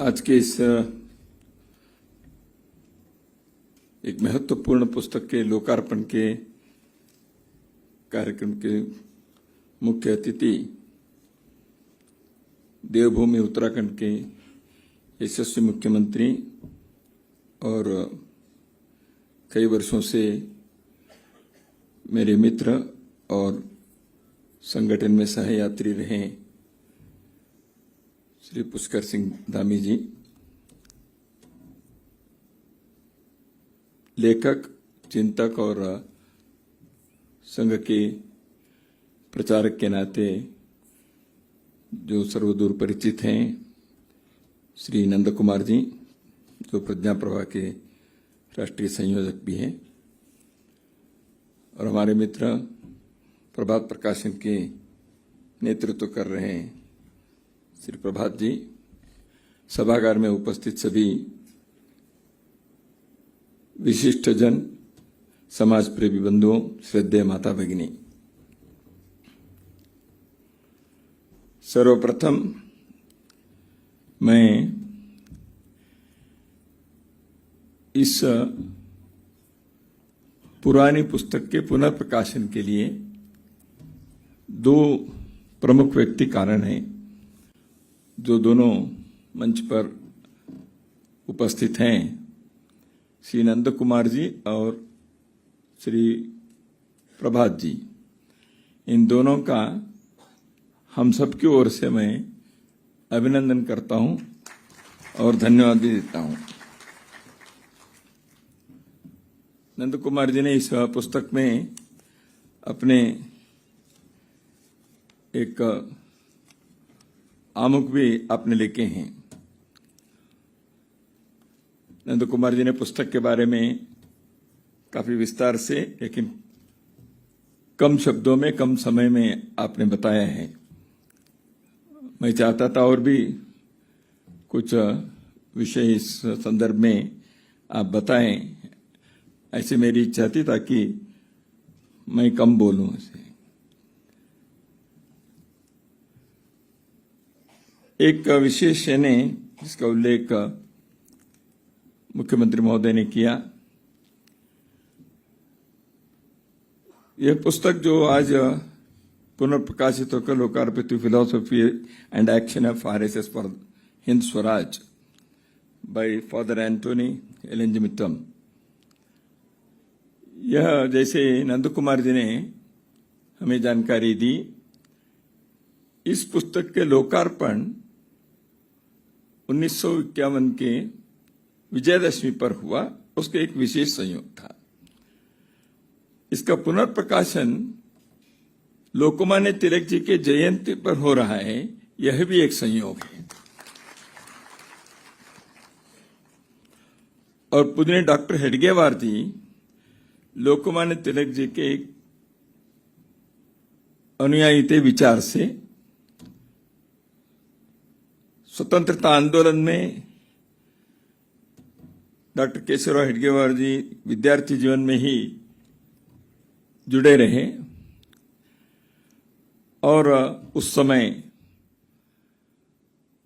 आज के इस एक महत्वपूर्ण पुस्तक के लोकार्पण के कार्यक्रम के मुख्य अतिथि देवभूमि उत्तराखंड के यशस्वी मुख्यमंत्री और कई वर्षों से मेरे मित्र और संगठन में सहयात्री रहे श्री पुष्कर सिंह धामी जी, लेखक, चिंतक और संघ के प्रचारक के नाते जो सर्वदूर परिचित हैं, श्री नंद कुमार जी जो प्रज्ञा प्रवाह के राष्ट्रीय संयोजक भी हैं, और हमारे मित्र प्रभात प्रकाशन के नेतृत्व कर रहे हैं श्री प्रभात जी, सभागार में उपस्थित सभी विशिष्ट जन, समाज प्रेमी बंधुओं, श्रद्धेय माता भगिनी, सर्वप्रथम मैं इस पुरानी पुस्तक के पुनर्प्रकाशन के लिए दो प्रमुख व्यक्ति कारण हैं जो दोनों मंच पर उपस्थित हैं, श्री नंद कुमार जी और श्री प्रभात जी। इन दोनों का हम सबकी ओर से मैं अभिनंदन करता हूं और धन्यवाद भी देता हूं। नंद कुमार जी ने इस पुस्तक में अपने एक आमुख भी आपने लिखे हैं। नंद कुमार जी ने पुस्तक के बारे में काफी विस्तार से लेकिन कम शब्दों में कम समय में आपने बताया है। मैं चाहता था और भी कुछ विषय इस संदर्भ में आप बताएं, ऐसे मेरी इच्छा थी ताकि मैं कम बोलूं। एक विशेष ने जिसका उल्लेख मुख्यमंत्री महोदय ने किया, यह पुस्तक जो आज पुनर्प्रकाशित होकर लोकार्पित हुई, philosophy and action of RSS for Hind Swaraj by father Anthony Elenjimittam, यह जैसे नंद कुमार जी ने हमें जानकारी दी, इस पुस्तक के लोकार्पण 1951 के विजयदशमी पर हुआ। उसका एक विशेष संयोग था। इसका पुनर्प्रकाशन लोकमान्य तिलक जी के जयंती पर हो रहा है, यह भी एक संयोग है। और पूज्य डॉक्टर हेडगेवार जी लोकमान्य तिलक जी के अनुयायी थे विचार से। स्वतंत्रता आंदोलन में डॉक्टर केशवराव हेडगेवार जी विद्यार्थी जीवन में ही जुड़े रहे और उस समय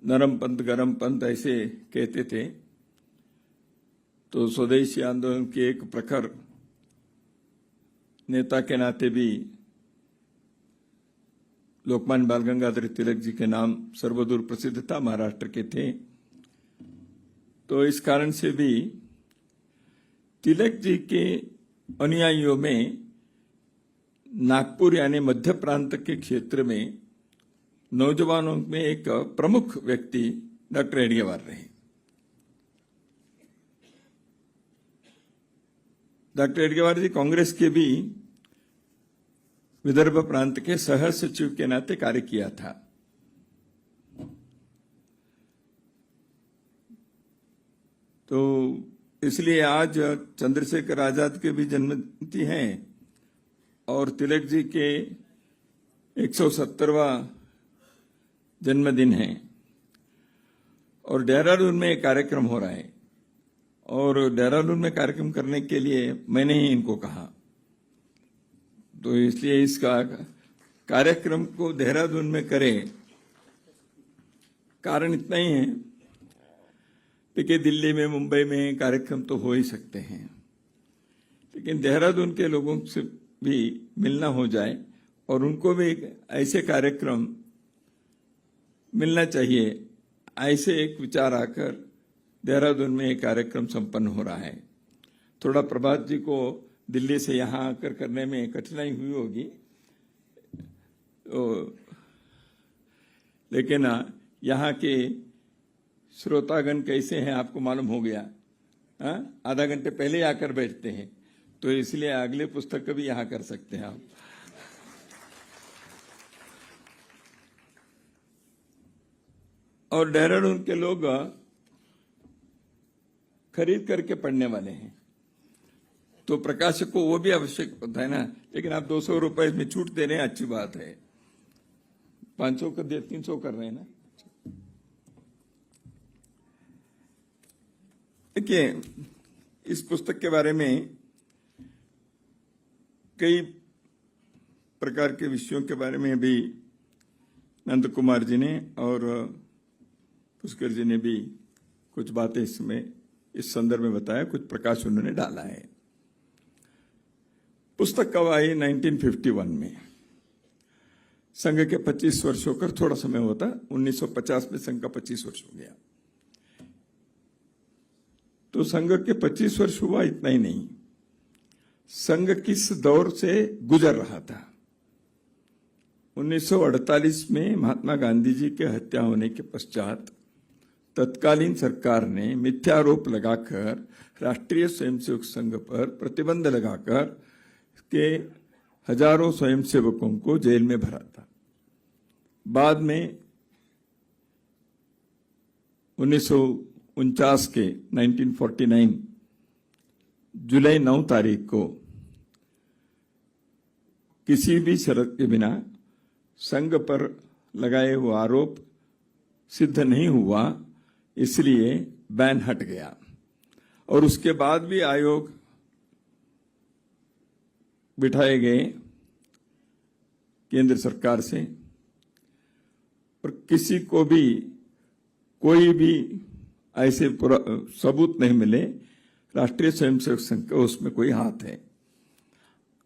नरम पंथ गरम पंथ ऐसे कहते थे। तो स्वदेशी आंदोलन के एक प्रखर नेता के नाते भी लोकमान्य बाल गंगाधर तिलक जी के नाम सर्वदूर प्रसिद्ध था, महाराष्ट्र के थे। तो इस कारण से भी तिलक जी के अनुयायियों में नागपुर यानी मध्य प्रांत के क्षेत्र में नौजवानों में एक प्रमुख व्यक्ति डॉक्टर हेडगेवार रहे। डॉक्टर हेडगेवार जी कांग्रेस के भी विदर्भ प्रांत के सह सचिव के नाते कार्य किया था। तो इसलिए आज चंद्रशेखर आजाद के भी जन्मतिथि हैं और तिलक जी के 170वां जन्मदिन है और देहरादून में एक कार्यक्रम हो रहा है। और देहरादून में कार्यक्रम करने के लिए मैंने ही इनको कहा, तो इसलिए इसका कार्यक्रम को देहरादून में करें। कारण इतना ही है देखिए, दिल्ली में, मुंबई में कार्यक्रम तो हो ही सकते हैं, लेकिन देहरादून के लोगों से भी मिलना हो जाए और उनको भी ऐसे कार्यक्रम मिलना चाहिए, ऐसे एक विचार आकर देहरादून में एक कार्यक्रम संपन्न हो रहा है। थोड़ा प्रभात जी को दिल्ली से यहाँ आकर करने में कठिनाई हुई होगी, लेकिन यहाँ के श्रोतागण कैसे हैं आपको मालूम हो गया। आधा घंटे पहले आकर बैठते हैं, तो इसलिए अगले पुस्तक भी यहाँ कर सकते हैं आप। और देहरादून के लोग खरीद करके पढ़ने वाले हैं, तो प्रकाशक को वो भी आवश्यक होता है ना। लेकिन आप 200 रुपए में छूट दे रहे हैं, अच्छी बात है। 500 कर दिया, 300 कर रहे हैं ना। देखिए, इस पुस्तक के बारे में कई प्रकार के विषयों के बारे में भी नंद कुमार जी ने और पुष्कर जी ने भी कुछ बातें इसमें इस संदर्भ में बताया, कुछ प्रकाश उन्होंने डाला है। पुस्तक कब आई? 1951 में। संघ के 25 वर्ष होकर थोड़ा समय होता, 1950 में संघ का 25 वर्ष हो गया। तो संघ के 25 वर्ष हुआ, इतना ही नहीं, संघ किस दौर से गुजर रहा था। 1948 में महात्मा गांधी जी के हत्या होने के पश्चात तत्कालीन सरकार ने मिथ्यारोप लगाकर राष्ट्रीय स्वयंसेवक संघ पर प्रतिबंध लगाकर के हजारों स्वयंसेवकों को जेल में भरा था। बाद में 1949 के 1949 जुलाई 9 तारीख को किसी भी शर्त के बिना संघ पर लगाए हुए आरोप सिद्ध नहीं हुआ, इसलिए बैन हट गया। और उसके बाद भी आयोग बिठाए गए केंद्र सरकार से, और किसी को भी कोई भी ऐसे सबूत नहीं मिले राष्ट्रीय स्वयंसेवक संघ का उसमें कोई हाथ है।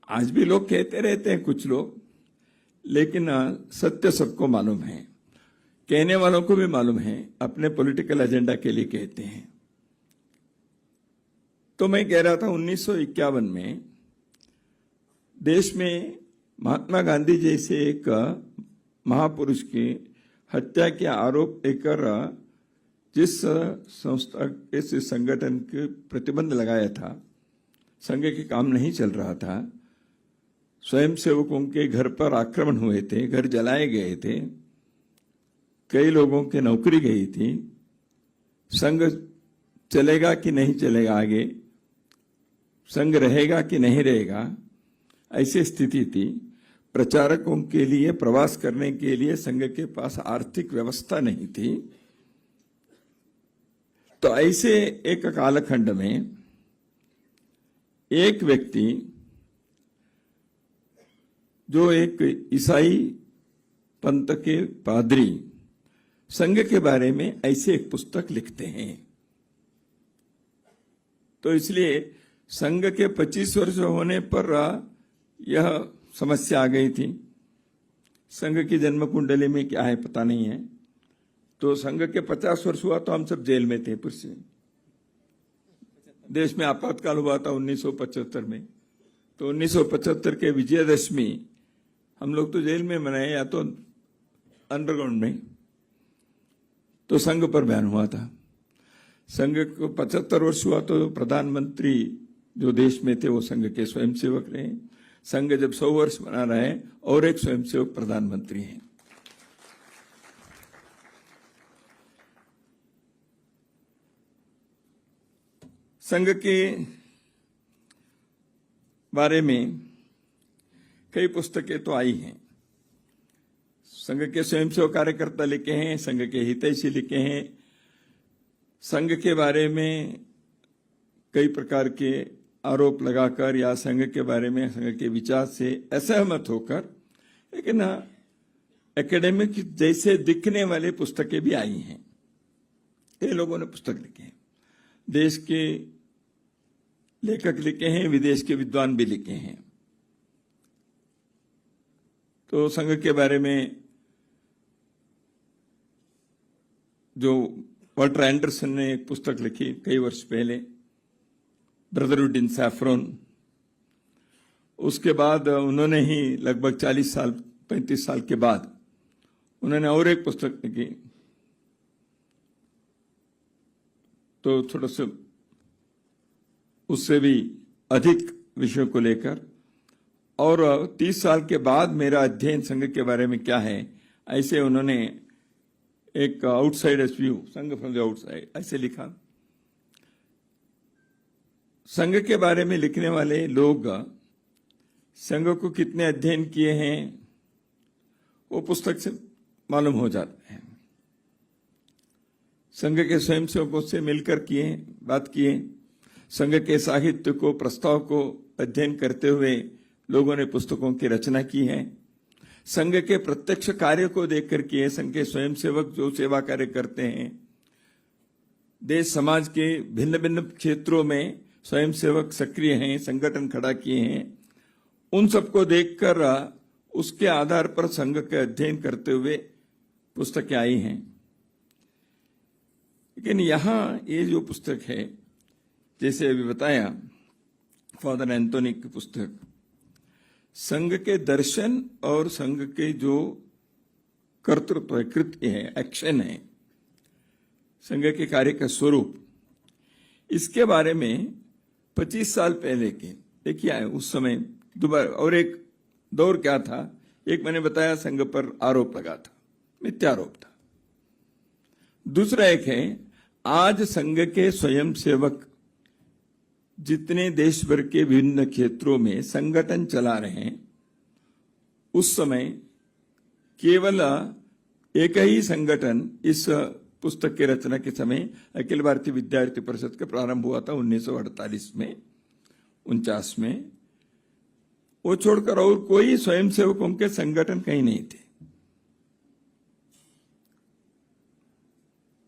आज भी लोग कहते रहते हैं कुछ लोग, लेकिन सत्य सबको मालूम है, कहने वालों को भी मालूम है, अपने पॉलिटिकल एजेंडा के लिए कहते हैं। तो मैं कह रहा था 1951 में देश में महात्मा गांधी जैसे एक महापुरुष की हत्या के आरोप लेकर जिस संस्था के संगठन के प्रतिबंध लगाया था, संघ के काम नहीं चल रहा था, स्वयंसेवकों के घर पर आक्रमण हुए थे, घर जलाए गए थे, कई लोगों की नौकरी गई थी, संघ चलेगा कि नहीं चलेगा, आगे संघ रहेगा कि नहीं रहेगा, ऐसी स्थिति थी। प्रचारकों के लिए प्रवास करने के लिए संघ के पास आर्थिक व्यवस्था नहीं थी। तो ऐसे एक कालखंड में एक व्यक्ति जो एक ईसाई पंथ के पादरी संघ के बारे में ऐसे एक पुस्तक लिखते हैं, तो इसलिए संघ के 25 वर्ष होने पर यह समस्या आ गई थी। संघ की जन्म कुंडली में क्या है पता नहीं है। तो संघ के 50 वर्ष हुआ तो हम सब जेल में थे। फिर से देश में आपातकाल हुआ था 1975 में। तो 1975 के विजयदशमी हम लोग तो जेल में मनाए या तो अंडरग्राउंड में। तो संघ पर बैन हुआ था। संघ को 75 वर्ष हुआ तो प्रधानमंत्री जो देश में थे वो संघ के स्वयंसेवक रहे। संघ जब 100 वर्ष मना रहा है और एक स्वयंसेवक प्रधानमंत्री हैं। संघ के बारे में कई पुस्तकें तो आई हैं। संघ के स्वयंसेवक कार्यकर्ता लिखे हैं, संघ के हितैषी लिखे हैं। संघ के बारे में कई प्रकार के आरोप लगाकर या संघ के बारे में संघ के विचार से असहमत होकर, लेकिन एकेडमिक जैसे दिखने वाली पुस्तकें भी आई हैं। कई लोगों ने पुस्तक लिखे हैं। देश के लेखक लिखे हैं, विदेश के विद्वान भी लिखे हैं। तो संघ के बारे में जो वाल्टर एंडरसन ने एक पुस्तक लिखी कई वर्ष पहले, ब्रदरहुड इन सैफरन, उसके बाद उन्होंने ही लगभग 35 साल के बाद उन्होंने और एक पुस्तक लिखी। तो थोड़ा सा उससे भी अधिक विषयों को लेकर, और 30 साल के बाद मेरा अध्ययन संघ के बारे में क्या है, ऐसे उन्होंने एक आउटसाइडर्स व्यू, संघ फ्रॉम द आउटसाइड, ऐसे लिखा। संघ के बारे में लिखने वाले लोग संघ को कितने अध्ययन किए हैं वो पुस्तक से मालूम हो जाता है। संघ के स्वयंसेवकों से मिलकर बात किए, संघ के साहित्य को, प्रस्ताव को अध्ययन करते हुए लोगों ने पुस्तकों की रचना की है। संघ के प्रत्यक्ष कार्य को देखकर किए, संघ के स्वयंसेवक जो सेवा कार्य करते हैं, देश समाज के भिन्न भिन्न क्षेत्रों में स्वयंसेवक सक्रिय हैं, संगठन खड़ा किए हैं, उन सबको देखकर उसके आधार पर संघ के अध्ययन करते हुए पुस्तकें आई हैं। लेकिन यहां ये जो पुस्तक है, जैसे अभी बताया, फादर एंथोनी की पुस्तक संघ के दर्शन और संघ के जो कर्तृत्व है, कृत्य है, एक्शन है, संघ के कार्य का स्वरूप, इसके बारे में 25 साल पहले के देखिए आए। उस समय दोबारा और एक दौर क्या था, एक मैंने बताया संघ पर आरोप लगा था, मिथ्यारोप था। दूसरा एक है, आज संघ के स्वयंसेवक जितने देश भर के विभिन्न क्षेत्रों में संगठन चला रहे हैं, उस समय केवल एक ही संगठन इस पुस्तक की रचना के समय अखिल भारतीय विद्यार्थी परिषद का प्रारंभ हुआ था 1948 में, 49 में। वो छोड़कर और कोई स्वयंसेवकों के संगठन कहीं नहीं थे।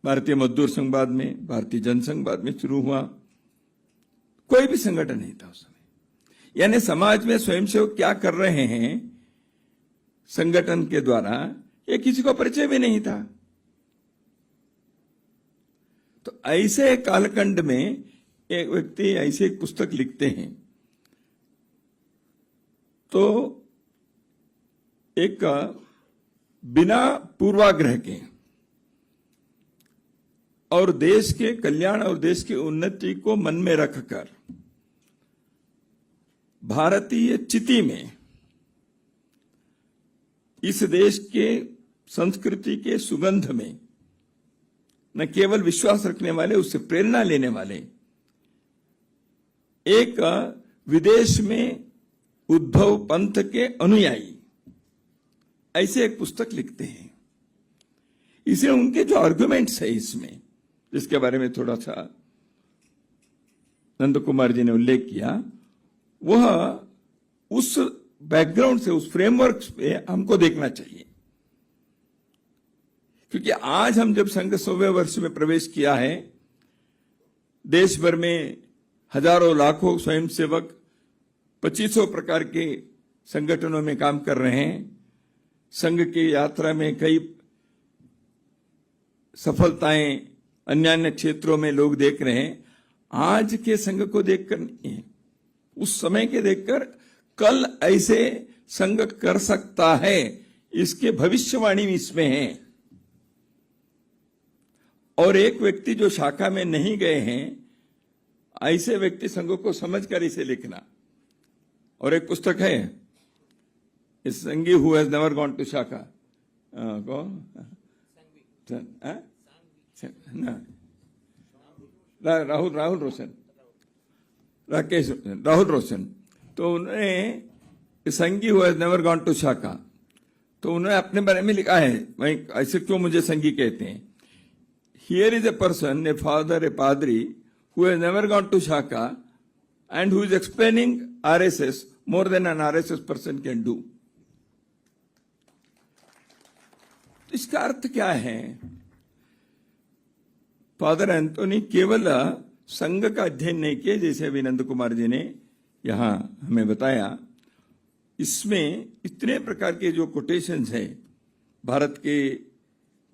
भारतीय मजदूर संघ बाद में, भारतीय जनसंघ बाद में शुरू हुआ, कोई भी संगठन नहीं था उस समय। यानी समाज में स्वयंसेवक क्या कर रहे हैं संगठन के द्वारा, ये किसी को परिचय भी नहीं था। तो ऐसे कालखंड में एक व्यक्ति ऐसी एक पुस्तक लिखते हैं, तो एक बिना पूर्वाग्रह के और देश के कल्याण और देश की उन्नति को मन में रखकर भारतीय चिति में इस देश के संस्कृति के सुगंध में न केवल विश्वास रखने वाले, उससे प्रेरणा लेने वाले एक विदेश में उद्धव पंथ के अनुयायी ऐसे एक पुस्तक लिखते हैं। इसे उनके जो आर्गुमेंट्स है इसमें, जिसके बारे में थोड़ा सा नंद कुमार जी ने उल्लेख किया, वह उस बैकग्राउंड से, उस फ्रेमवर्क पे हमको देखना चाहिए। क्योंकि आज हम जब संघ 100वें वर्ष में प्रवेश किया है, देश भर में हजारों लाखों स्वयंसेवक 2500 प्रकार के संगठनों में काम कर रहे हैं। संघ की यात्रा में कई सफलताएं अन्य अन्य क्षेत्रों में लोग देख रहे हैं। आज के संघ को देखकर नहीं है, उस समय के देखकर कल ऐसे संघ कर सकता है, इसके भविष्यवाणी इसमें है। और एक व्यक्ति जो शाखा में नहीं गए हैं, ऐसे व्यक्ति संघ को समझकर इसे लिखना। और एक पुस्तक है, इस Sanghi who has never gone to shakha, Rahul Roshan. तो उन्होंने Sanghi who has never gone to shakha, तो उन्होंने अपने बारे में लिखा है, भाई ऐसे क्यों मुझे संगी कहते हैं। Here is a person, a father, a पादरी, who has never gone to shakha and who is explaining RSS more than an RSS person can do. इसका अर्थ क्या है? फादर एंथोनी केवल संघ का अध्ययन नहीं किए, जैसे अभी नंद कुमार जी ने यहां हमें बताया। इसमें इतने प्रकार के जो कोटेशंस हैं भारत के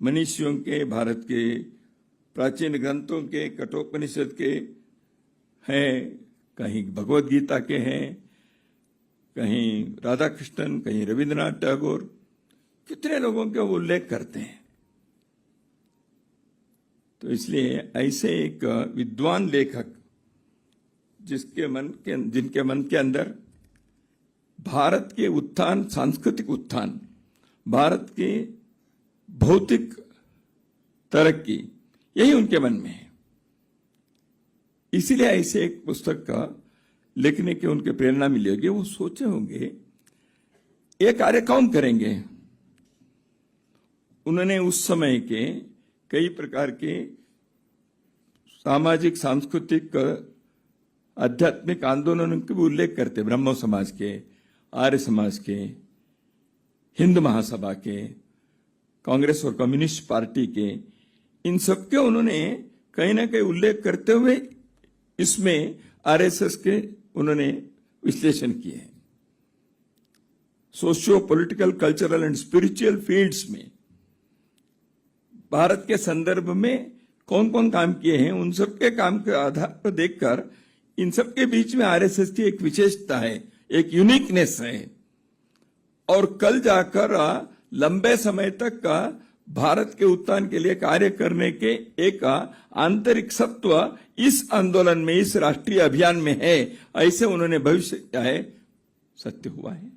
मनीषियों के, भारत के प्राचीन ग्रंथों के, कठोपनिषद के हैं, कहीं भगवत गीता के हैं, कहीं राधा कृष्णन, कहीं रविंद्रनाथ टैगोर, कितने लोगों के वो उल्लेख करते हैं। तो इसलिए ऐसे एक विद्वान लेखक जिनके मन के अंदर भारत के उत्थान, सांस्कृतिक उत्थान, भारत की भौतिक तरक्की, यही उनके मन में है, इसीलिए ऐसे एक पुस्तक का लिखने की उनके प्रेरणा मिली होगी। वो सोचे होंगे ये कार्य कौन करेंगे। उन्होंने उस समय के कई प्रकार के सामाजिक, सांस्कृतिक, आध्यात्मिक आंदोलनों के भी उल्लेख करते, ब्रह्मो समाज के, आर्य समाज के, हिंद महासभा के, कांग्रेस और कम्युनिस्ट पार्टी के, इन सबके उन्होंने कहीं ना कहीं उल्लेख करते हुए इसमें आरएसएस के उन्होंने विश्लेषण किए हैं। Socio political, cultural and spiritual fields में भारत के संदर्भ में कौन कौन काम किए हैं, उन सबके काम के आधार पर देखकर इन सबके बीच में आरएसएस की एक विशेषता है, एक यूनिकनेस है, और कल जाकर लंबे समय तक का भारत के उत्थान के लिए कार्य करने के एक आंतरिक सत्व इस आंदोलन में, इस राष्ट्रीय अभियान में है, ऐसे उन्होंने भविष्य क्या है सत्य हुआ है।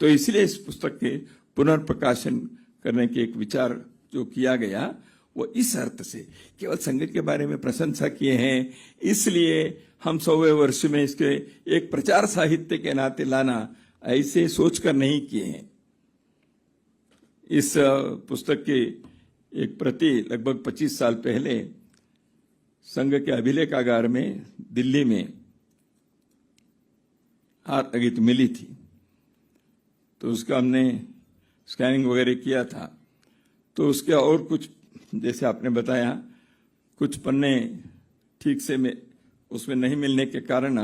तो इसलिए इस पुस्तक के पुनर्प्रकाशन करने के एक विचार जो किया गया वो इस अर्थ से, केवल संघ के बारे में प्रशंसा किए हैं इसलिए हम 100वें वर्ष में इसके एक प्रचार साहित्य के नाते लाना, ऐसे सोचकर नहीं किए हैं। इस पुस्तक की एक प्रति लगभग 25 साल पहले संघ के अभिलेखागार में दिल्ली में हाथ लगी तो मिली थी, तो उसका हमने स्कैनिंग वगैरह किया था। तो उसके और कुछ, जैसे आपने बताया, कुछ पन्ने ठीक से में उसमें नहीं मिलने के कारण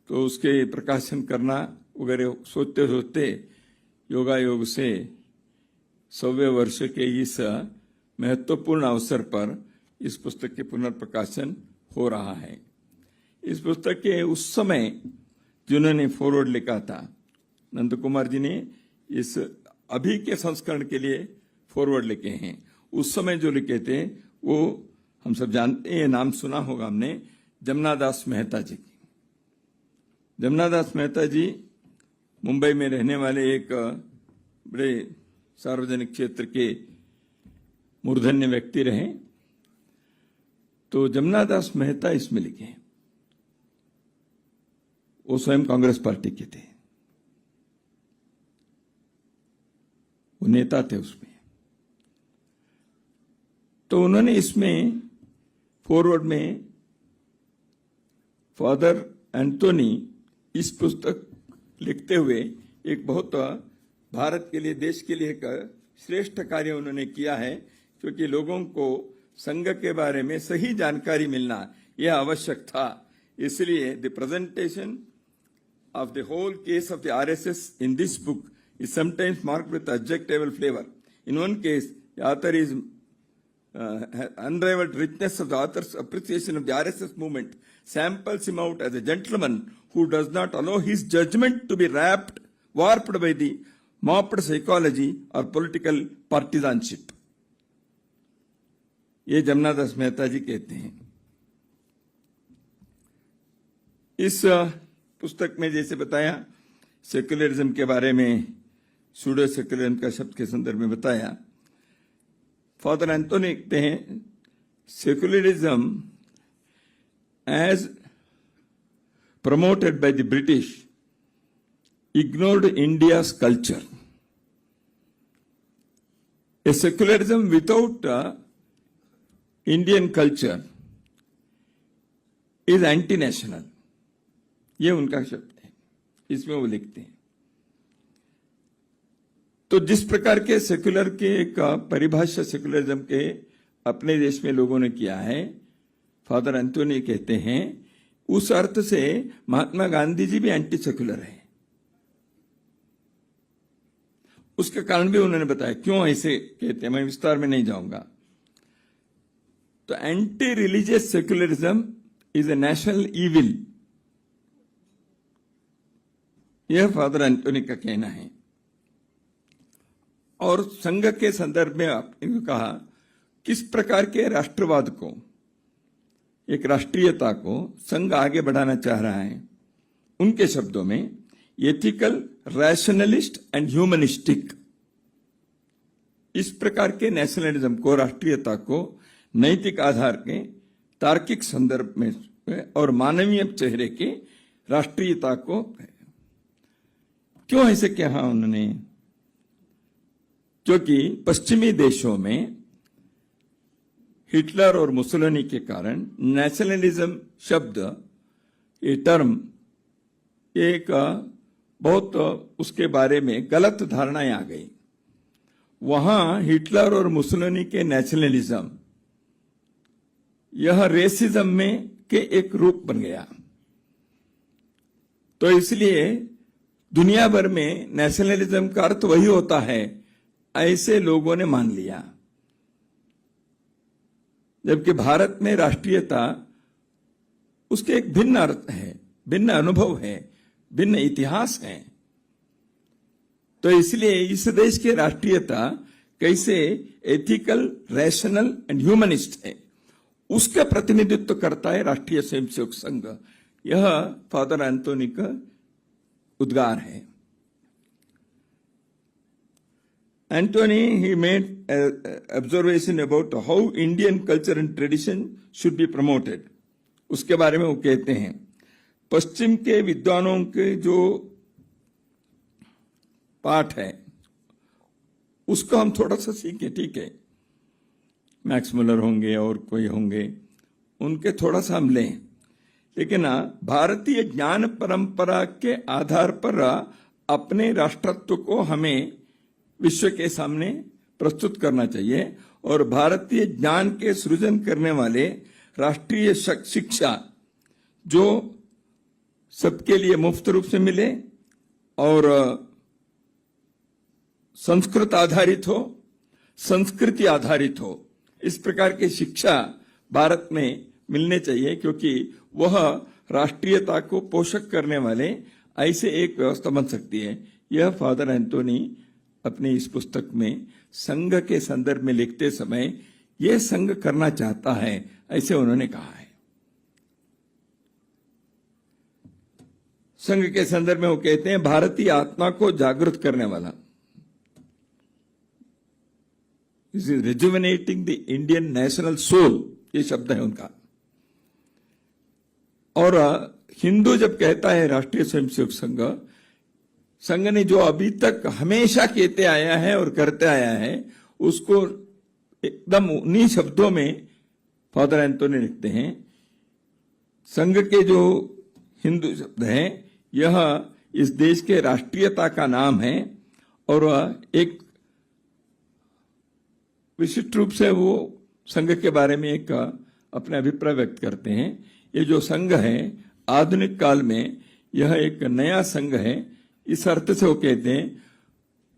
तो उसके प्रकाशन करना वगैरह सोचते सोचते योगायोग से 100वें वर्ष के इस महत्वपूर्ण अवसर पर इस पुस्तक के पुनर्प्रकाशन हो रहा है। इस पुस्तक के उस समय जिन्होंने फॉरवर्ड लिखा था, नंद कुमार जी ने इस अभी के संस्करण के लिए फॉरवर्ड लिखे हैं। उस समय जो लिखे थे वो हम सब जानते हैं, नाम सुना होगा हमने, जमनादास मेहता जी की। जमनादास मेहता जी मुंबई में रहने वाले एक बड़े सार्वजनिक क्षेत्र के मूर्धन्य व्यक्ति रहे। तो जमनादास मेहता इसमें लिखे हैं, वो स्वयं कांग्रेस पार्टी के थे, वो नेता थे उसमें। तो उन्होंने इसमें फॉरवर्ड में फादर एंटोनी इस पुस्तक लिखते हुए एक बहुत भारत के लिए, देश के लिए एक श्रेष्ठ कार्य उन्होंने किया है, क्योंकि लोगों को संघ के बारे में सही जानकारी मिलना यह आवश्यक था। इसलिए the presentation of the whole case of the RSS in this book is sometimes marked with adjectival flavor. In one case, the author is unrivaled richness of the author's appreciation of the RSS movement samples him out as a gentleman who does not allow his judgment to be warped by the mopped psychology or political partisanship. ये जमनादास मेहता जी कहते हैं। इस पुस्तक में जैसे बताया, secularism के बारे में, सूडो सेक्युलरिज्म का शब्द के संदर्भ में बताया। फादर एंटोनी कहते हैं, secularism as promoted by the British ignored India's culture. A secularism without Indian culture is anti-national. ये उनका शब्द है, इसमें वो लिखते हैं। तो जिस प्रकार के सेक्युलर के एक परिभाषा सेक्युलरिज्म के अपने देश में लोगों ने किया है, फादर एंटोनी कहते हैं, उस अर्थ से महात्मा गांधी जी भी एंटी सेक्युलर है। उसका कारण भी उन्होंने बताया क्यों ऐसे कहते हैं, मैं विस्तार में नहीं जाऊंगा। तो anti religious secularism is a national evil, यह फादर एंटोनी का कहना है। और संघ के संदर्भ में आपने कहा किस प्रकार के राष्ट्रवाद को, एक राष्ट्रीयता को संघ आगे बढ़ाना चाह रहा है। उनके शब्दों में एथिकल, रैशनलिस्ट एंड ह्यूमनिस्टिक, इस प्रकार के नेशनलिज्म को, राष्ट्रीयता को नैतिक आधार के तार्किक संदर्भ में और मानवीय चेहरे के राष्ट्रीयता को क्यों ऐसे कहा उन्होंने? क्योंकि पश्चिमी देशों में हिटलर और मुसोलिनी के कारण नेशनलिज्म शब्द, ये टर्म, एक बहुत उसके बारे में गलत धारणाएं आ गई। वहां हिटलर और मुसोलिनी के नेशनलिज्म यह रेसिज्म में के एक रूप बन गया। तो इसलिए दुनिया भर में नेशनलिज्म का अर्थ वही होता है, ऐसे लोगों ने मान लिया। जबकि भारत में राष्ट्रीयता, उसके एक भिन्न अर्थ है, भिन्न अनुभव है, भिन्न इतिहास है। तो इसलिए इस देश की राष्ट्रीयता कैसे एथिकल, रैशनल एंड ह्यूमनिस्ट है, उसका प्रतिनिधित्व करता है राष्ट्रीय स्वयंसेवक संघ। यह फादर एंटोनी का उद्गार है। Anthony, he made an observation about how Indian culture and tradition should be promoted. उसके बारे में वो कहते हैं, पश्चिम के विद्वानों के जो पाठ है उसको हम थोड़ा सा सीखें, ठीक है, मैक्स मुलर होंगे और कोई होंगे, उनके थोड़ा सा हम लें, लेकिन भारतीय ज्ञान परंपरा के आधार पर अपने राष्ट्रत्व को हमें विश्व के सामने प्रस्तुत करना चाहिए और भारतीय ज्ञान के सृजन करने वाले राष्ट्रीय शिक्षा जो सबके लिए मुफ्त रूप से मिले और संस्कृत आधारित हो, संस्कृति आधारित हो, इस प्रकार की शिक्षा भारत में मिलने चाहिए, क्योंकि वह राष्ट्रीयता को पोषक करने वाले ऐसे एक व्यवस्था बन सकती है। यह फादर एंटोनी अपनी इस पुस्तक में संघ के संदर्भ में लिखते समय यह संघ करना चाहता है, ऐसे उन्होंने कहा है। संघ के संदर्भ में वो कहते हैं, भारतीय आत्मा को जागृत करने वाला, this is rejuvenating the Indian national soul, ये शब्द है उनका। और हिंदू जब कहता है राष्ट्रीय स्वयंसेवक संघ, संघ ने जो अभी तक हमेशा कहते आया है और करते आया है, उसको एकदम उन्हीं शब्दों में फादर एंटोनी लिखते हैं। संघ के जो हिंदू शब्द हैं, यह इस देश के राष्ट्रीयता का नाम है और एक विशिष्ट रूप से वो संघ के बारे में एक अपने अभिप्राय व्यक्त करते हैं। ये जो संघ है आधुनिक काल में यह एक नया संघ है, इस अर्थ से वो कहते हैं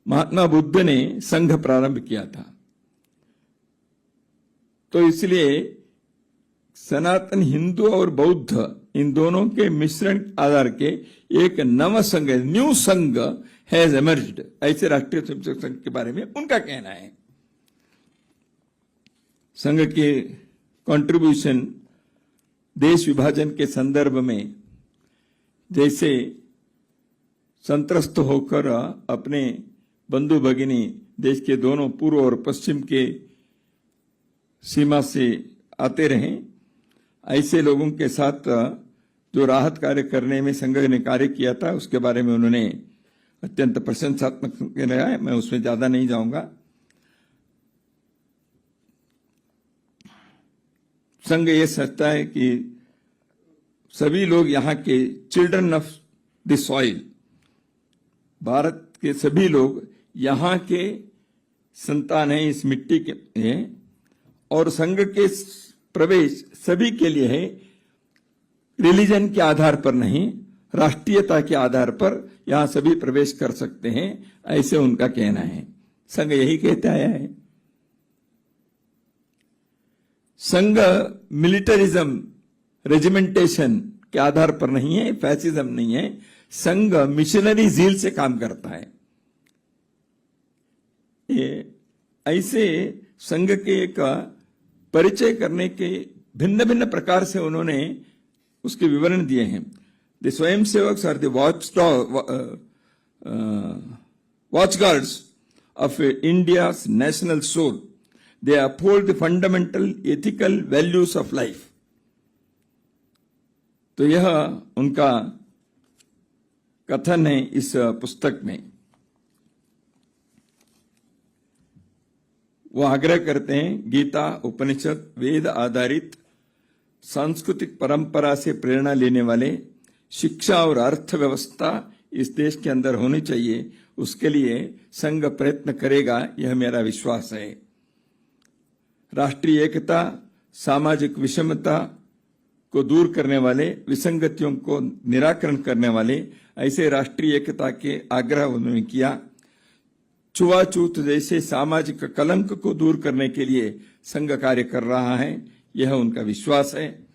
महात्मा बुद्ध ने संघ प्रारंभ किया था। तो इसलिए सनातन हिंदू और बौद्ध इन दोनों के मिश्रण आधार के एक नव संघ, न्यू संघ हैज एमर्ज्ड, ऐसे राष्ट्रीय स्वयंसेवक संघ के बारे में उनका कहना है। संघ के कंट्रीब्यूशन देश विभाजन के संदर्भ में, जैसे संत्रस्त होकर अपने बंधु भगिनी देश के दोनों पूर्व और पश्चिम के सीमा से आते रहें, ऐसे लोगों के साथ जो राहत कार्य करने में संघ ने कार्य किया था, उसके बारे में उन्होंने अत्यंत प्रशंसात्मक रहा है। मैं उसमें ज्यादा नहीं जाऊंगा। संघ ये सोचता है कि सभी लोग यहाँ के children of the soil, Bharat के सभी लोग यहाँ के संतान हैं, इस मिट्टी के हैं, और संघ के प्रवेश सभी के लिए है, रिलीजन के आधार पर नहीं, राष्ट्रीयता के आधार पर यहां सभी प्रवेश कर सकते हैं, ऐसे उनका कहना है। संघ यही कहते आया है। संघ मिलिटरिज्म, रेजिमेंटेशन के आधार पर नहीं है, फैसिज्म नहीं है। संघ मिशनरी जील से काम करता है। ऐसे संघ के एक परिचय करने के भिन्न भिन्न प्रकार से उन्होंने उसके विवरण दिए हैं। The swayamsevak are the watch guards of India's national soul. They uphold the fundamental ethical values of life. तो यह उनका कथन है इस पुस्तक में। वो आग्रह करते हैं, गीता, उपनिषद, वेद आधारित सांस्कृतिक परंपरा से प्रेरणा लेने वाले शिक्षा और अर्थव्यवस्था इस देश के अंदर होनी चाहिए। उसके लिए संघ प्रयत्न करेगा, यह मेरा विश्वास है। राष्ट्रीय एकता, सामाजिक विषमता को दूर करने वाले, विसंगतियों को निराकरण करने वाले ऐसे राष्ट्रीय एकता के आग्रह उन्होंने किया। छुआछूत जैसे सामाजिक कलंक को दूर करने के लिए संघ कार्य कर रहा है, यह उनका विश्वास है।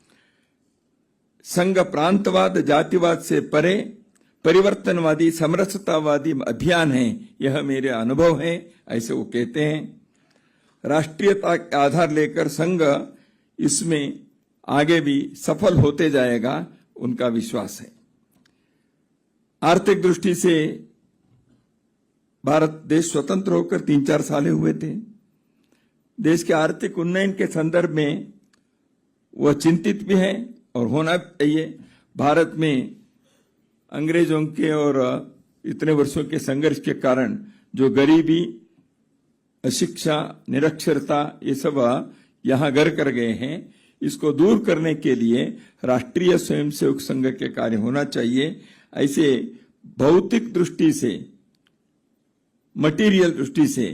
संघ प्रांतवाद, जातिवाद से परे परिवर्तनवादी, समरसतावादी अभियान है, यह मेरे अनुभव है, ऐसे वो कहते हैं। राष्ट्रीयता का आधार लेकर संघ इसमें आगे भी सफल होते जाएगा, उनका विश्वास है। आर्थिक दृष्टि से भारत देश स्वतंत्र होकर 3-4 साल हुए थे। देश के आर्थिक उन्नयन के संदर्भ में वह चिंतित भी है और होना चाहिए। भारत में अंग्रेजों के और इतने वर्षों के संघर्ष के कारण जो गरीबी, अशिक्षा, निरक्षरता, ये सब यहां घर कर गए हैं, इसको दूर करने के लिए राष्ट्रीय स्वयंसेवक संघ के कार्य होना चाहिए। ऐसे भौतिक दृष्टि से, मटेरियल दृष्टि से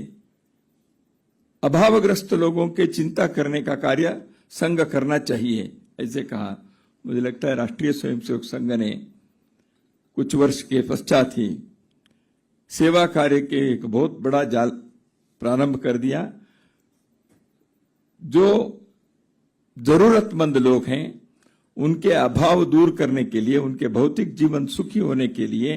अभावग्रस्त लोगों के चिंता करने का कार्य संघ करना चाहिए, ऐसे कहा। मुझे लगता है राष्ट्रीय स्वयंसेवक संघ ने कुछ वर्ष के पश्चात ही सेवा कार्य के एक बहुत बड़ा जाल प्रारंभ कर दिया। जो जरूरतमंद लोग हैं उनके अभाव दूर करने के लिए, उनके भौतिक जीवन सुखी होने के लिए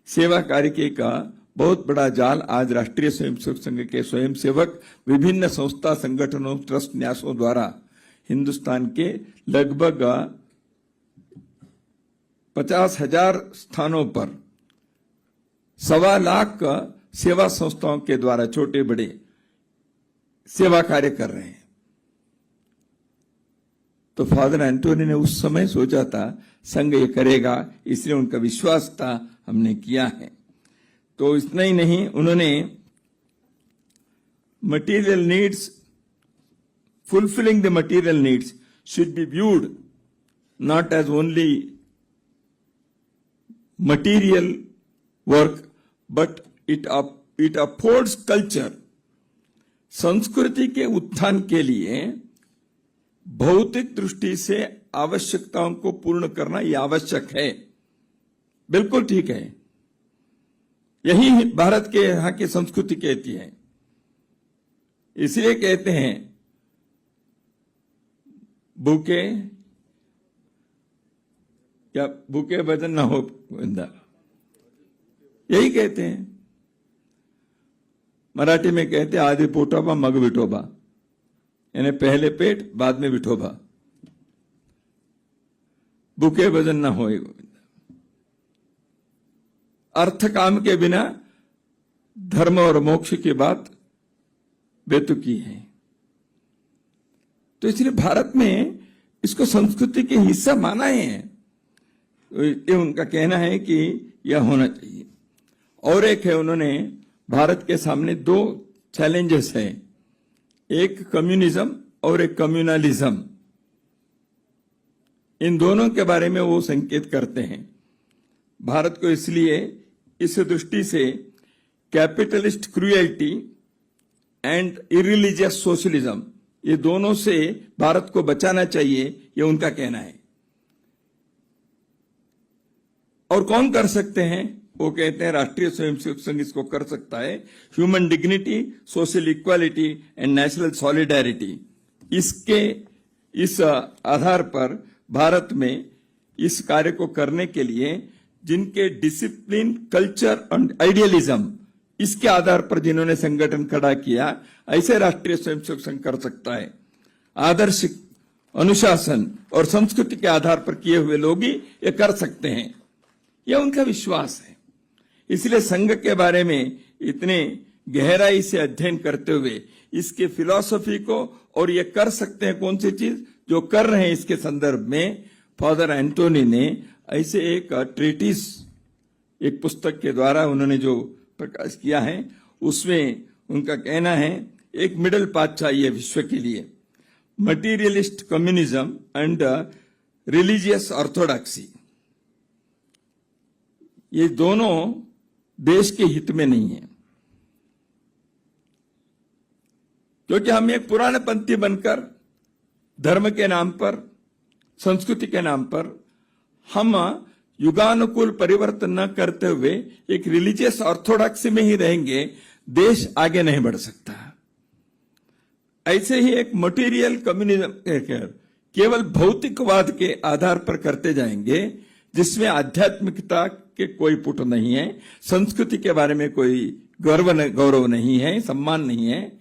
सेवा कार्य के का बहुत बड़ा जाल आज राष्ट्रीय स्वयंसेवक संघ के स्वयंसेवक विभिन्न संस्था, संगठनों, ट्रस्ट, न्यासों द्वारा हिंदुस्तान के लगभग 50,000 स्थानों पर 1.25 लाख सेवा संस्थाओं के द्वारा छोटे बड़े सेवा कार्य कर रहे हैं। तो फादर एंटोनी ने उस समय सोचा था संघ ये करेगा, इसलिए उनका विश्वास था, हमने किया है। तो इतना ही नहीं, उन्होंने material needs, fulfilling the material needs should be viewed not as only material work, but it affords culture. संस्कृति के उत्थान के लिए भौतिक दृष्टि से आवश्यकताओं को पूर्ण करना यह आवश्यक है, बिल्कुल ठीक है। यही भारत के यहां की संस्कृति कहती है। इसलिए कहते हैं भूखे या भूखे भजन ना हो बंदा, यही कहते हैं। मराठी में कहते हैं आदि पोटोबा मग विठोबा, यानी पहले पेट बाद में विठोबा। भूखे भजन ना हो। अर्थ काम के बिना धर्म और मोक्ष की बात बेतुकी है। तो इसलिए भारत में इसको संस्कृति के हिस्सा माना है। तो ये उनका कहना है कि यह होना चाहिए। और एक है, उन्होंने भारत के सामने 2 चैलेंजेस हैं, एक कम्युनिज्म और एक कम्युनलिज्म। इन दोनों के बारे में वो संकेत करते हैं। भारत को इसलिए इस दृष्टि से capitalist cruelty and irreligious socialism, ये दोनों से भारत को बचाना चाहिए, ये उनका कहना है। और कौन कर सकते हैं? वो कहते हैं राष्ट्रीय स्वयंसेवक संघ इसको कर सकता है। Human dignity, social equality and national solidarity, इस आधार पर भारत में इस कार्य को करने के लिए जिनके डिसिप्लिन, कल्चर एंड आइडियलिज्म, इसके आधार पर जिन्होंने संगठन खड़ा किया, ऐसे राष्ट्रीय स्वयंसेवक संघ कर सकता है। आदर्श, अनुशासन और संस्कृति के आधार पर किए हुए लोग ही ये कर सकते हैं, यह उनका विश्वास है। इसलिए संघ के बारे में इतने गहराई से अध्ययन करते हुए इसके फिलॉसफी को, और ये कर सकते हैं कौन सी चीज, जो कर रहे हैं इसके संदर्भ में फादर एंटोनी ने ऐसे एक ट्रीटिस, एक पुस्तक के द्वारा उन्होंने जो प्रकाश किया है, उसमें उनका कहना है एक मिडिल पाथ चाहिए विश्व के लिए। Materialist communism and religious orthodoxy, ये दोनों देश के हित में नहीं है, क्योंकि हम एक पुराने पंथी बनकर धर्म के नाम पर, संस्कृति के नाम पर हम युगानुकूल परिवर्तन न करते हुए एक रिलीजियस ऑर्थोडॉक्सी में ही रहेंगे, देश आगे नहीं बढ़ सकता। ऐसे ही एक मटेरियल कम्युनिज्म केवल भौतिकवाद के आधार पर करते जाएंगे, जिसमें आध्यात्मिकता के कोई पुट नहीं है, संस्कृति के बारे में कोई गौरव नहीं है, सम्मान नहीं है।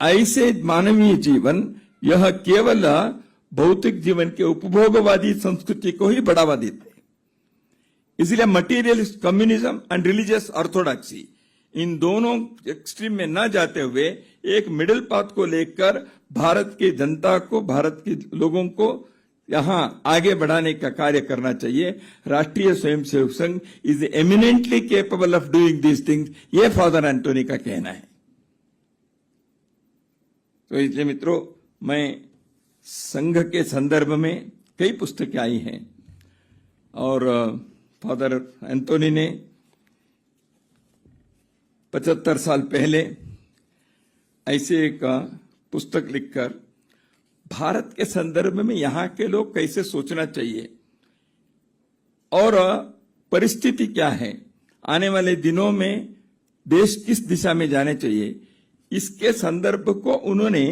ऐसे मानवीय जीवन यह केवल भौतिक जीवन के उपभोगवादी संस्कृति को ही बढ़ावा देते हैं। इसलिए materialist communism and religious orthodoxy, इन दोनों एक्सट्रीम में न जाते हुए एक मिडिल पाथ को लेकर भारत की जनता को, भारत के लोगों को यहां आगे बढ़ाने का कार्य करना चाहिए। राष्ट्रीय स्वयंसेवक संघ is eminently capable of doing these things, ये फादर एंटोनी का कहना है। तो इसलिए मित्रों, मैं संघ के संदर्भ में कई पुस्तकें आई हैं, और फादर एंटोनी ने 75 साल पहले ऐसे एक पुस्तक लिखकर भारत के संदर्भ में यहां के लोग कैसे सोचना चाहिए और परिस्थिति क्या है, आने वाले दिनों में देश किस दिशा में जाने चाहिए, इसके संदर्भ को उन्होंने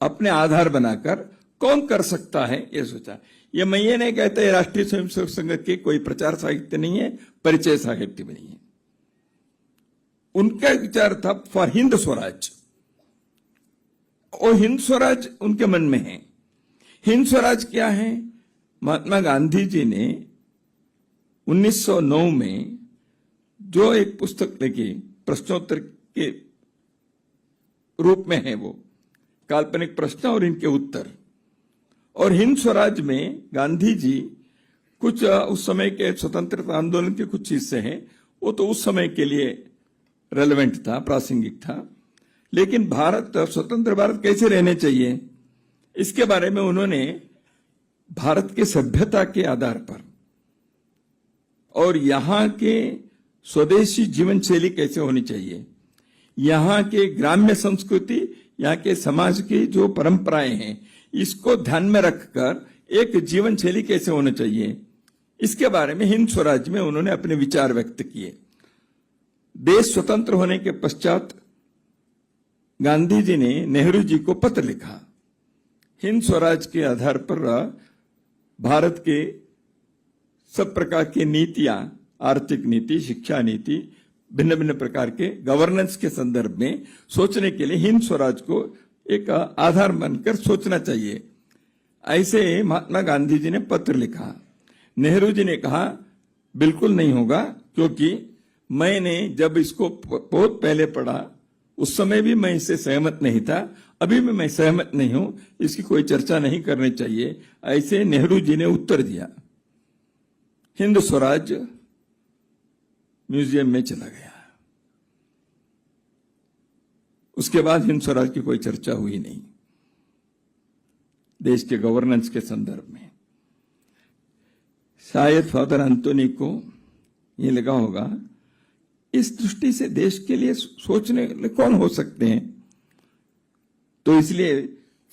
अपने आधार बनाकर कौन कर सकता है ये सोचा। ये मैं ये नहीं कहता ये राष्ट्रीय स्वयंसेवक संघ के कोई प्रचार साहित्य नहीं है, परिचय साहित्य भी नहीं है। उनका विचार था फॉर हिंद स्वराज, और हिंद स्वराज उनके मन में है। हिंद स्वराज क्या है? महात्मा गांधी जी ने 1909 में जो एक पुस्तक लिखी, प्रश्नोत्तर के रूप में है, वो काल्पनिक प्रश्न और इनके उत्तर। और हिंद स्वराज में गांधी जी कुछ उस समय के स्वतंत्रता आंदोलन के कुछ हिस्से हैं, वो तो उस समय के लिए रेलेवेंट था, प्रासंगिक था। लेकिन भारत, स्वतंत्र भारत कैसे रहने चाहिए, इसके बारे में उन्होंने भारत के सभ्यता के आधार पर और यहां के स्वदेशी जीवन शैली कैसे होनी चाहिए, यहां के ग्राम्य संस्कृति, यहाँ के समाज की जो परंपराएं हैं, इसको ध्यान में रखकर एक जीवन शैली कैसे होना चाहिए, इसके बारे में हिंद स्वराज में उन्होंने अपने विचार व्यक्त किए। देश स्वतंत्र होने के पश्चात गांधी जी ने नेहरू जी को पत्र लिखा। हिंद स्वराज के आधार पर भारत के सब प्रकार की नीतियां, आर्थिक नीति, शिक्षा नीति, भिन्न भिन्न प्रकार के गवर्नेंस के संदर्भ में सोचने के लिए हिंद स्वराज को एक आधार बनकर सोचना चाहिए। ऐसे महात्मा गांधी जी ने पत्र लिखा। नेहरू जी ने कहा बिल्कुल नहीं होगा, क्योंकि मैंने जब इसको बहुत पहले पढ़ा उस समय भी मैं इससे सहमत नहीं था, अभी भी मैं सहमत नहीं हूं, इसकी कोई चर्चा नहीं करनी चाहिए। ऐसे नेहरू जी ने उत्तर दिया। हिंद स्वराज म्यूजियम में चला गया। उसके बाद हिंद स्वराज की कोई चर्चा हुई नहीं देश के गवर्नेंस के संदर्भ में। शायद फादर एंटोनी को ये लगा होगा इस दृष्टि से देश के लिए सोचने कौन हो सकते हैं, तो इसलिए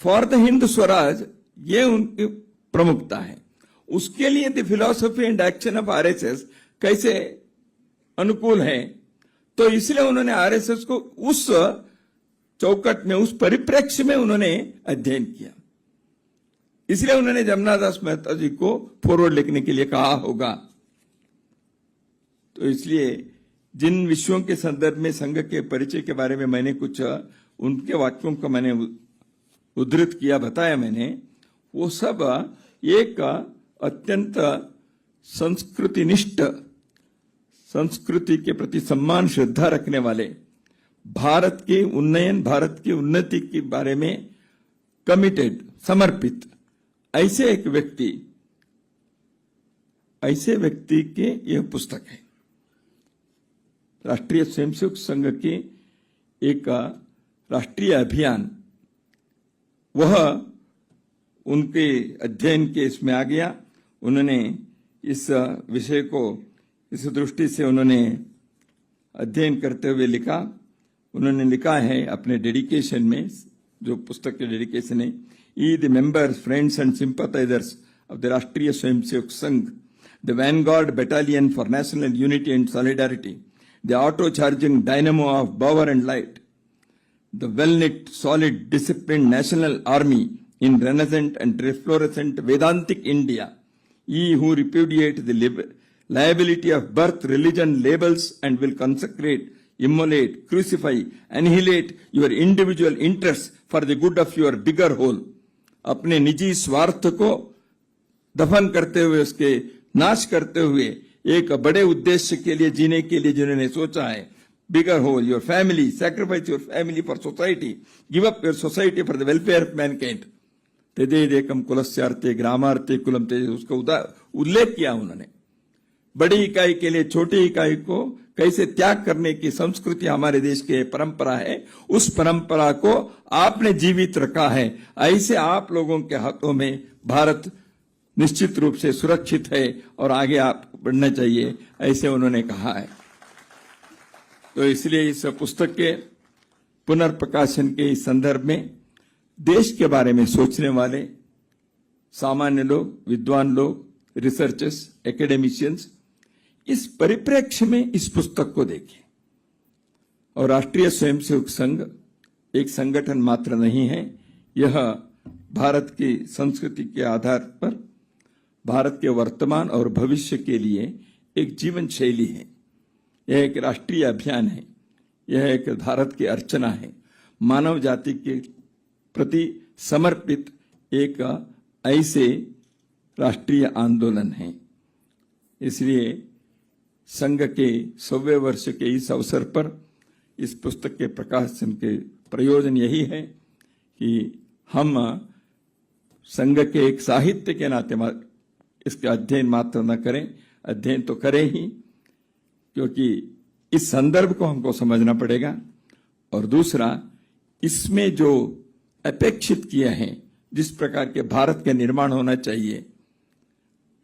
फॉर द हिंद स्वराज, ये उनकी प्रमुखता है। उसके लिए the philosophy and action of RSS कैसे अनुकूल है, तो इसलिए उन्होंने आरएसएस को उस चौकट में, उस परिप्रेक्ष्य में उन्होंने अध्ययन किया। इसलिए उन्होंने जमुना दास मेहता जी को फॉरवर्ड लिखने के लिए कहा होगा। तो इसलिए जिन विषयों के संदर्भ में संघ के परिचय के बारे में मैंने कुछ उनके वाक्यों को मैंने उद्धृत किया, बताया मैंने, वो सब एक अत्यंत संस्कृतिनिष्ठ, संस्कृति के प्रति सम्मान श्रद्धा रखने वाले, भारत के उन्नयन, भारत की उन्नति के बारे में कमिटेड, समर्पित ऐसे एक व्यक्ति, ऐसे व्यक्ति के यह पुस्तक है। राष्ट्रीय स्वयंसेवक संघ के एक राष्ट्रीय अभियान, वह उनके अध्ययन के इसमें आ गया। उन्होंने इस विषय को इस दृष्टि से उन्होंने अध्ययन करते हुए लिखा। उन्होंने लिखा है अपने डेडिकेशन में, जो पुस्तक के डेडिकेशन है, ई the members, friends and sympathisers of the Rashtriya Swayamsevak Sangh, the vanguard battalion for national unity and solidarity, the auto-charging dynamo of power and light, the well-knit, solid, disciplined national army in renaissant and reflorescent Vedantic India, ye who repudiate the liability of birth, religion, labels, and will consecrate, immolate, crucify, annihilate your individual interests for the good of your bigger whole. अपने निजी स्वार्थ को दफन करते हुए, उसके नाश करते हुए, एक बड़े उद्देश्य के लिए जीने के लिए जिन्होंने सोचा है, bigger whole, your family, sacrifice your family for society, give up your society for the welfare of mankind, तेदेकम कुलस्यार्थे ग्रामार्थे कुलम तेज, उसका उल्लेख किया उन्होंने। बड़ी इकाई के लिए छोटी इकाई को कैसे त्याग करने की संस्कृति हमारे देश की परंपरा है, उस परंपरा को आपने जीवित रखा है। ऐसे आप लोगों के हाथों में भारत निश्चित रूप से सुरक्षित है और आगे आप बढ़ना चाहिए, ऐसे उन्होंने कहा है। तो इसलिए इस पुस्तक के पुनर्प्रकाशन के इस संदर्भ में देश के बारे में सोचने वाले सामान्य लोग, विद्वान लोग, रिसर्चर्स, एकेडमिशियंस, इस परिप्रेक्ष्य में इस पुस्तक को देखें। और राष्ट्रीय स्वयंसेवक संघ एक संगठन मात्र नहीं है, यह भारत की संस्कृति के आधार पर भारत के वर्तमान और भविष्य के लिए एक जीवन शैली है। यह एक राष्ट्रीय अभियान है, यह एक भारत की अर्चना है, मानव जाति के प्रति समर्पित एक ऐसे राष्ट्रीय आंदोलन है। इसलिए संघ के 100वें वर्ष के इस अवसर पर इस पुस्तक के प्रकाशन के प्रयोजन यही है कि हम संघ के एक साहित्य के नाते इसका अध्ययन मात्र न करें, अध्ययन तो करें ही, क्योंकि इस संदर्भ को हमको समझना पड़ेगा। और दूसरा, इसमें जो अपेक्षित किया है, जिस प्रकार के भारत के निर्माण होना चाहिए,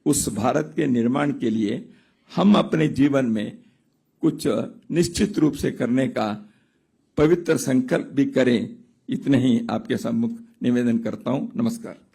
उस भारत के निर्माण के लिए हम अपने जीवन में कुछ निश्चित रूप से करने का पवित्र संकल्प भी करें। इतने ही आपके सम्मुख निवेदन करता हूं। नमस्कार।